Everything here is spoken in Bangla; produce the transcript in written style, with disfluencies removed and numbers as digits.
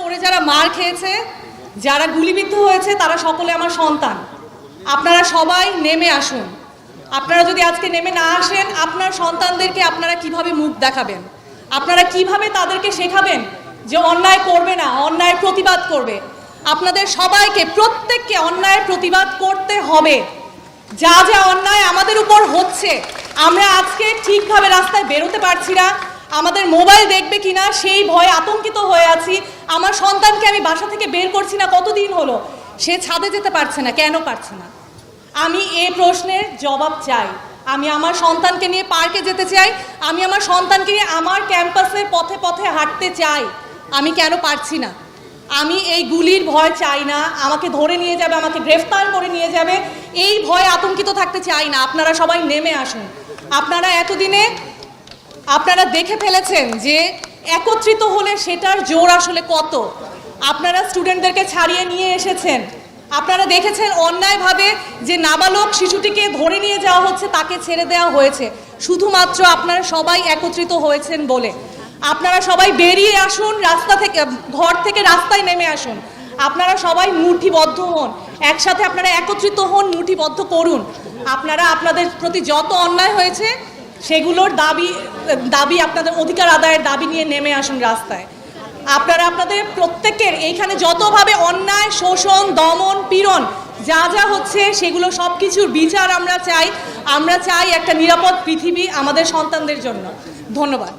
করে যারা মার খেয়েছে, যারা গুলিবিদ্ধ হয়েছে, তারা সকলে আমার সন্তান। আপনারা সবাই নেমে আসুন। আপনারা যদি আজকে নেমে না আসেন, আপনার সন্তানদেরকে আপনারা কিভাবে মুখ দেখাবেন? আপনারা কিভাবে তাদেরকে শেখাবেন যে অন্যায় করবে না, অন্যায়ের প্রতিবাদ করবে? আপনাদের সবাইকে, প্রত্যেককে অন্যায়ের প্রতিবাদ করতে হবে। যা যা অন্যায় আমাদের উপর হচ্ছে, আমরা আজকে ঠিকভাবে রাস্তায় বেরোতে পারছি না, আমাদের মোবাইল দেখবে কিনা সেই ভয়ে আতঙ্কিত হয়ে আছি। আমার সন্তানকে আমি বাসা থেকে বের করছি না, কতদিন হলো সে ছাদে যেতে পারছে না, কেন পারছে না? আমি এই প্রশ্নের জবাব চাই। আমি আমার সন্তানকে নিয়ে পার্কে যেতে চাই, আমি আমার সন্তানকে নিয়ে আমার ক্যাম্পাসের পথে পথে হাঁটতে চাই। আমি কেন পারছি না? আমি এই গুলির ভয় চাই না, আমাকে ধরে নিয়ে যাবে, আমাকে গ্রেফতার করে নিয়ে যাবে, এই ভয়ে আতঙ্কিত থাকতে চাই না। আপনারা সবাই নেমে আসুন। আপনারা এতদিনে আপনারা দেখে ফেলেছেন যে একত্রিত হলে সেটার জোর আসলে কত। আপনারা স্টুডেন্টদেরকে ছাড়িয়ে নিয়ে এসেছেন, আপনারা দেখেছেন অন্যায়ভাবে যে নাবালক শিশুটিকে ধরে নিয়ে যাওয়া হচ্ছে, তাকে ছেড়ে দেওয়া হয়েছে শুধুমাত্র আপনারা সবাই একত্রিত হয়েছেন বলে। আপনারা সবাই বেরিয়ে আসুন, রাস্তা থেকে, ঘর থেকে রাস্তায় নেমে আসুন। আপনারা সবাই মুঠিবদ্ধ হন, একসাথে আপনারা একত্রিত হন, মুঠিবদ্ধ করুন। আপনারা আপনাদের প্রতি যত অন্যায় হয়েছে সেগুলোর দাবি আপনাদের অধিকার আদায়ের দাবি নিয়ে নেমে আসুন রাস্তায়। আপনারা আপনাদের প্রত্যেকের এইখানে যতভাবে অন্যায়, শোষণ, দমন, পীড়ন যা যা হচ্ছে সেগুলো সব কিছুর বিচার আমরা চাই। আমরা চাই একটা নিরাপদ পৃথিবী আমাদের সন্তানদের জন্য। ধন্যবাদ।